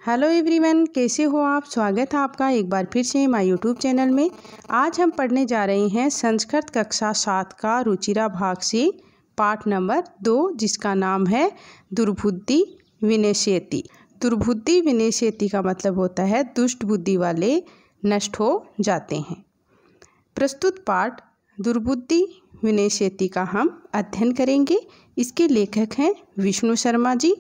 Hello everyone, कैसे हो आप। स्वागत है आपका एक बार फिर से हमारे यूट्यूब चैनल में। आज हम पढ़ने जा रहे हैं संस्कृत कक्षा 7 का रुचिरा भाग से पाठ नंबर 2, जिसका नाम है दुर्बुद्धि विनश्यति। दुर्बुद्धि विनश्यति का मतलब होता है दुष्ट बुद्धि वाले नष्ट हो जाते हैं। प्रस्तुत पाठ दुर्बुद्धि विनश्यति का हम अध्ययन करेंगे। इसके लेखक हैं विष्णु शर्मा जी।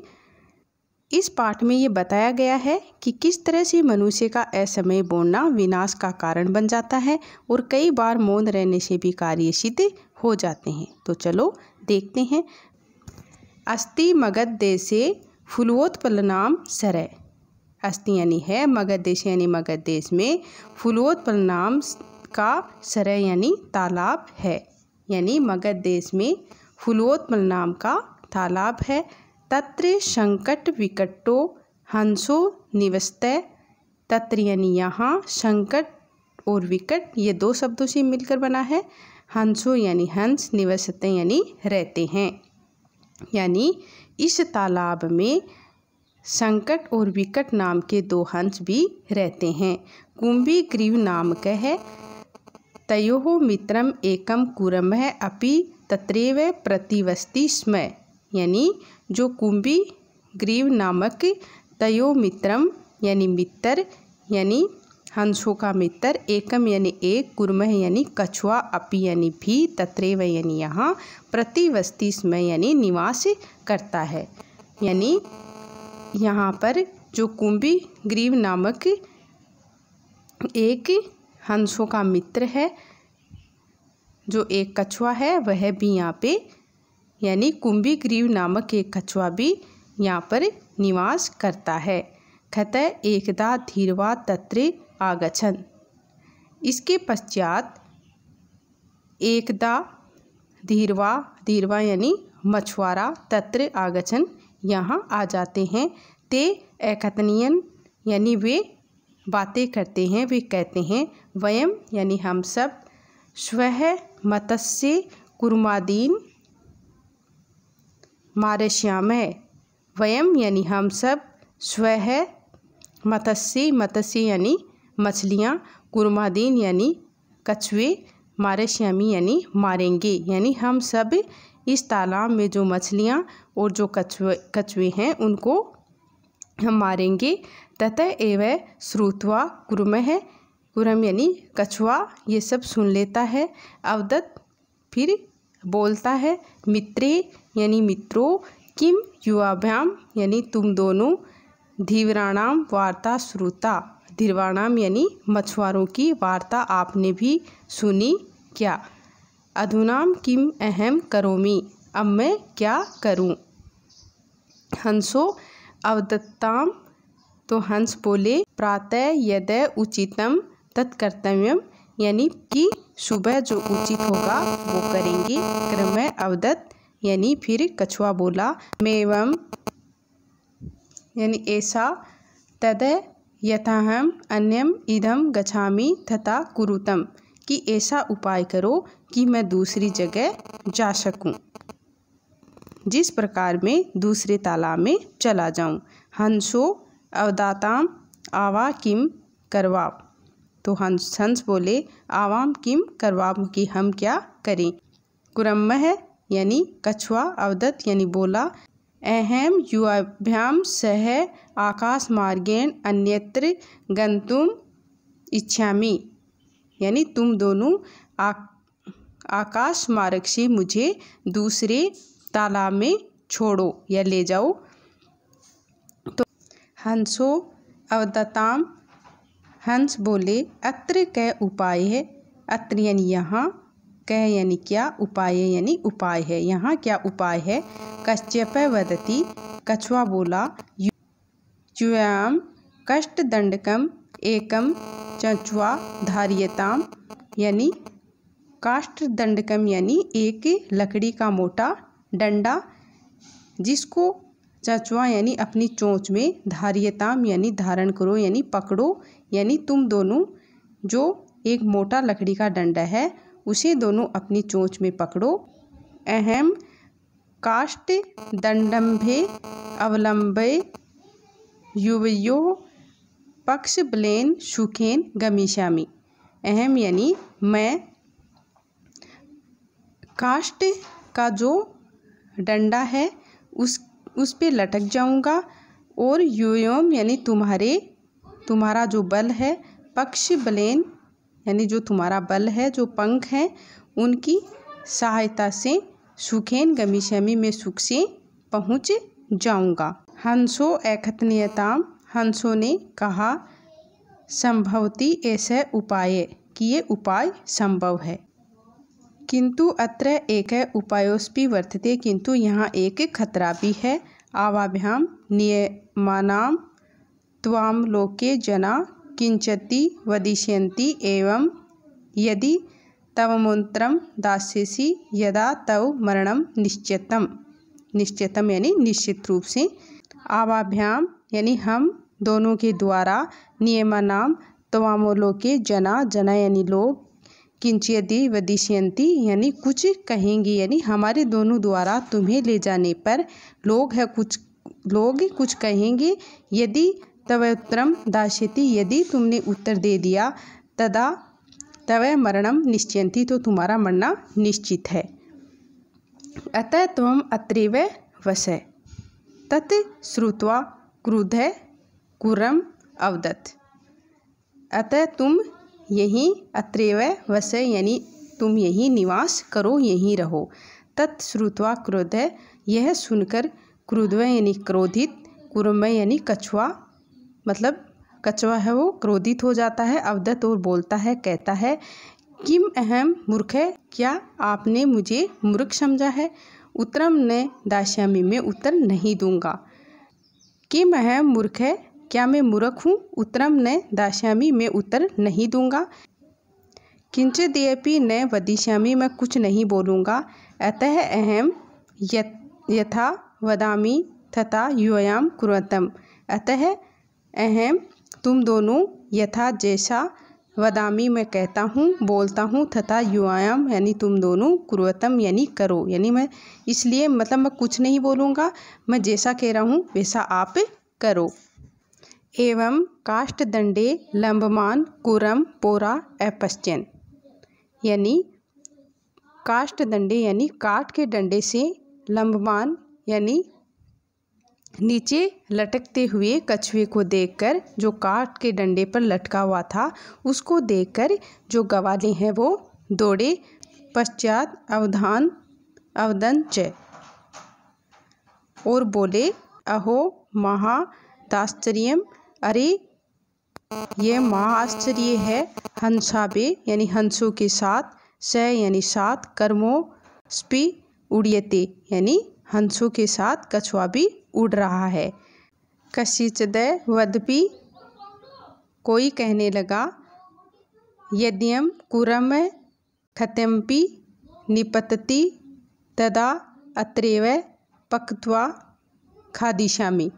इस पाठ में ये बताया गया है कि किस तरह से मनुष्य का असमय बोलना विनाश का कारण बन जाता है और कई बार मौन रहने से भी कार्य सिद्ध हो जाते हैं। तो चलो देखते हैं। अस्ति मगध देशे फूलोत्पलनाम सरय। अस्ति यानी है, मगध देश यानी मगध देश में फूलोत्पलनाम का सरय यानी तालाब है। यानी मगध देश में फूलोत्पल नाम का तालाब है। तत्र संकट विकटो हंसो निवसतः। तत्र यानी यहाँ, संकट और विकट ये दो शब्दों से मिलकर बना है। हंसो यानी हंस, निवसते यानी रहते हैं। यानी इस तालाब में संकट और विकट नाम के दो हंस भी रहते हैं। कुंभी ग्रीव नामक है। तयोः मित्रम एकम कुरमः अपि तत्रैव प्रतिवसति स्म। यानी जो कुंभी ग्रीव नामक तयो मित्रम यानी मित्र यानी हंसों का मित्र, एकम यानी एक, कुर्मः यानी कछुआ, अपि यानी भी, तत्रैव यानी यहाँ, प्रतिवसति स्म यानी निवास करता है। यानी यहाँ पर जो कुंभी ग्रीव नामक एक हंसों का मित्र है, जो एक कछुआ है, वह भी यहाँ पे यानी कुंभी ग्रीव नामक एक कछुआ भी यहाँ पर निवास करता है। खतः एकदा धीरवा तत्र आगछन्। इसके पश्चात एकदा धीरवा, धीरवा यानी मछुआरा, तत्र आगछन् यहाँ आ जाते हैं। ते एकथनीयन यानी वे बातें करते हैं, वे कहते हैं। वयम यानी हम सब, स्वः मत्स्य कुर्मादीन मारयश्यामः। वयम यानी हम सब, स्वः मत्स्य, मत्स्य यानी मछलियाँ, कुर्मादीन यानी कछुए, मारयश्यामी यानी मारेंगे। यानी हम सब इस तालाब में जो मछलियाँ और जो कछुए हैं उनको हम मारेंगे। ततः एव श्रुत्वा कुर्मः, कुरम यानी कछुआ ये सब सुन लेता है। अवदत् फिर बोलता है। मित्रे यानी मित्रों, किम युवाभ्याम यानी तुम दोनों, धीवराणाम वार्ता श्रुता, धीरवाणाम यानी मछुआरों की वार्ता आपने भी सुनी क्या। अधुनाम किम अहम करोमि, अब मैं क्या करूं। हंसो अवदत्ताम, तो हंस बोले। प्रातः यद उचितम तत्कर्तव्यम, यानी कि सुबह जो उचित होगा वो करेंगे। क्रमः अवदत् यानी फिर कछुआ बोला। मेवम यानी ऐसा। तद यथाहम अन्यम इदम गच्छामि तथा कुरुतम, कि ऐसा उपाय करो कि मैं दूसरी जगह जा सकूं, जिस प्रकार मैं दूसरे तालाब में चला जाऊं। हंसो अवदाताम आवा किम करवाव, तो हंस बोले आवाम किम करवाव, कि हम क्या करें। कुरम्मः यानी कछुआ, अवदत् यानी बोला। अहम युवाभ्याम सह आकाश मार्गेण अन्यत्र गंतुम इच्छामि, यानी तुम दोनों आकाश मार्ग से मुझे दूसरे तालाब में छोड़ो या ले जाओ। तो हंसो अवदताम, हंस बोले। अत्र कै उपाय है। अत्र यानी यहाँ, कह यानी क्या, उपाय यानी उपाय है, यहाँ क्या उपाय है। कश्यप वदति, कछुआ बोला। युयाम कष्टदंडकम एकम चंचुआ धार्यताम, यानी काष्ठदंडकम यानी एक लकड़ी का मोटा डंडा, जिसको चंचुआ यानी अपनी चोंच में, धार्यताम यानी धारण करो यानी पकड़ो। यानी तुम दोनों जो एक मोटा लकड़ी का डंडा है उसे दोनों अपनी चोंच में पकड़ो। अहम काष्ठ दंडम्भे अवलंबे युवयो पक्ष बलेन सुखेन गमिष्यामि। अहम यानी मैं काष्ठ का जो डंडा है उस पे लटक जाऊंगा, और यूयम यानी तुम्हारा जो बल है, पक्ष बलेन यानी जो तुम्हारा बल है, जो पंख हैं, उनकी सहायता से सुखेन गमिष्यामि मैं सुख से पहुँच जाऊंगा। हंसो एकथनीयताम, हंसों ने कहा, संभवती ऐसे उपाय कि ये उपाय संभव है। किंतु अत्र एक उपायोस्पि वर्तते, किंतु यहाँ एक खतरा भी है। आवाभ्याम नियमानाम त्वाम लोके जना किंचति वदिष्यन्ति एवं यदि तव मंत्रम दास्यसि यदा तव मरणम निश्चितम यानी निश्चित रूप से। आवाभ्याम यानी हम दोनों के द्वारा, नियमानाम त्वामो लोके जना यानी लोग, किंचियदि वदिष्यन्ति यानी कुछ कहेंगे, यानी हमारे दोनों द्वारा तुम्हें ले जाने पर लोग कुछ कहेंगे। यदि तव उत्तरम दास्यति, यदि तुमने उत्तर दे दिया, तदा तव मरणम निश्चियन्ति, तो तुम्हारा मरना निश्चित है। अतः त्वम अत्रैव वस। तत् श्रुत्वा क्रुद्धः कुरम अवदत्। अतः तुम यहीं अत्रैव वस यानी तुम यहीं निवास करो, यहीं रहो। तत् श्रुत्वा क्रुद्धः यह सुनकर, क्रुद्धः यानी क्रोधित, कुरम यानी कछुआ, मतलब कछुआ है वो क्रोधित हो जाता है। अवदत् और बोलता है, कहता है, किम अहम मूर्ख, क्या आपने मुझे मूर्ख समझा है? उत्तरम न दास्यामि, मैं उत्तर नहीं दूंगा। किम अहम मूर्ख, क्या मैं मूर्ख हूँ? उत्तरम न दास्यामि, मैं उत्तर नहीं दूंगा। किंचिदपि न वदिष्यामि, मैं कुछ नहीं बोलूँगा। अतः अहम यथा वदामि तथा यूयाम कुर्वन्तम, अतः अहम तुम दोनों, यथा जैसा, वदामि मैं कहता हूँ, बोलता हूँ, तथा यूयाम यानी तुम दोनों, कुर्वन्तम यानी करो, यानी मैं इसलिए मतलब मैं कुछ नहीं बोलूँगा, मैं जैसा कह रहा हूँ वैसा आप करो। एवं काष्ठदंडे लंबमान कुरम पोरा अपश्यन्, यानी काष्ठदंडे यानी काठ के डंडे से, लंबमान यानी नीचे लटकते हुए कछुए को देखकर, जो काठ के डंडे पर लटका हुआ था उसको देखकर जो गवाले हैं वो दौड़े। पश्चात अवदन च, और बोले, अहो महादाश्चर्यम, अरे ये महाआश्चर्य है। हंसाबे यानी हंसों के साथ, स यानी साथ, कर्मो स्पि उड़ियते यानी हंसों के साथ कछुआ भी उड़ रहा है। कश्चिद वदपि, कोई कहने लगा, यद्यम कुरम खत्यम्पि निपतति तदा अत्रैव पक्त्वा खादिष्यामि,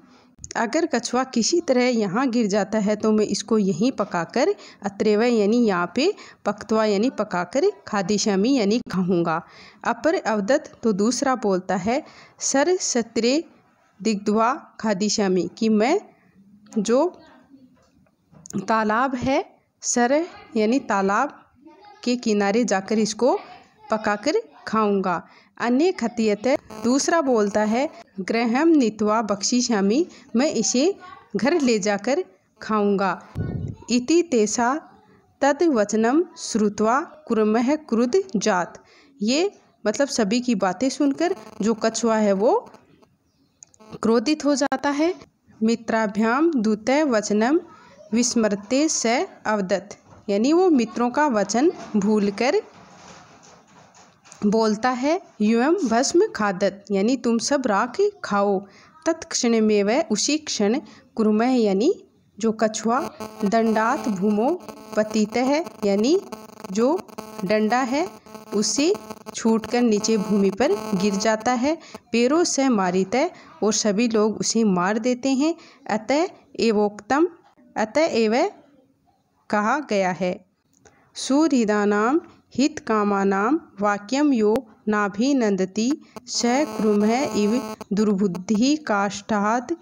अगर कछुआ किसी तरह यहाँ गिर जाता है तो मैं इसको यहीं पकाकर, अत्रैव यानी यहाँ पे, पक्त्वा यानी पकाकर, खादिष्यामि यानी खाऊंगा। अपर अवदत्, तो दूसरा बोलता है, सर सत्रे दिग्ध्वा खादिष्यामि, कि मैं जो तालाब है, सर यानी तालाब के किनारे जाकर इसको पकाकर खाऊंगा। अन्य खतियत, दूसरा बोलता है, गृहम नीत्वा भक्षिष्यामि, मैं इसे घर ले जाकर खाऊंगा। इति तेषा तद वचनम श्रुत्वा कुर्मः क्रुद्ध जात, ये मतलब सभी की बातें सुनकर जो कछुआ है वो क्रोधित हो जाता है। मित्राभ्याम दूतय वचनम विस्मृते स अवदत्, यानी वो मित्रों का वचन भूलकर बोलता है, यूयम भस्म खादत, यानी तुम सब राख खाओ। तत्क्षणमेव, उसी क्षण, कुर्मः यानी जो कछुआ, दंडात भूमो पतितः, यानी जो डंडा है उससे छूटकर नीचे भूमि पर गिर जाता है। पैरों से मारितः, और सभी लोग उसे मार देते हैं। अतः एवोक्तम, अतएव कहा गया है, सुहृदानां हितकामानां वाक्यम यो नाभिनंदति स कुर्मः इव दुर्बुद्धिः काष्ठात्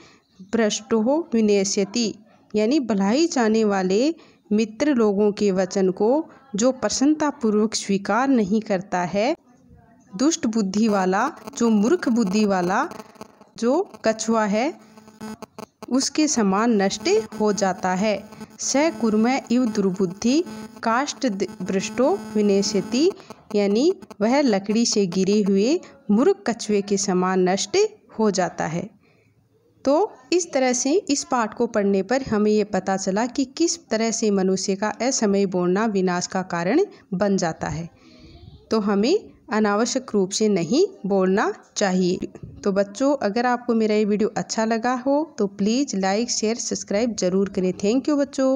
भ्रष्टो विनश्यति, यानी भलाई चाहने वाले मित्र लोगों के वचन को जो प्रसन्नतापूर्वक स्वीकार नहीं करता है, दुष्ट बुद्धि वाला, जो मूर्ख बुद्धि वाला जो कछुआ है उसके समान नष्ट हो जाता है। स कुर्म इव दुर्बुद्धि काष्ठ भ्रष्टो विनश्यति, यानी वह लकड़ी से गिरे हुए मूर्ख कछुए के समान नष्ट हो जाता है। तो इस तरह से इस पाठ को पढ़ने पर हमें ये पता चला कि किस तरह से मनुष्य का असमय बोलना विनाश का कारण बन जाता है। तो हमें अनावश्यक रूप से नहीं बोलना चाहिए। तो बच्चों, अगर आपको मेरा ये वीडियो अच्छा लगा हो तो प्लीज़ लाइक शेयर सब्सक्राइब ज़रूर करें। थैंक यू बच्चों।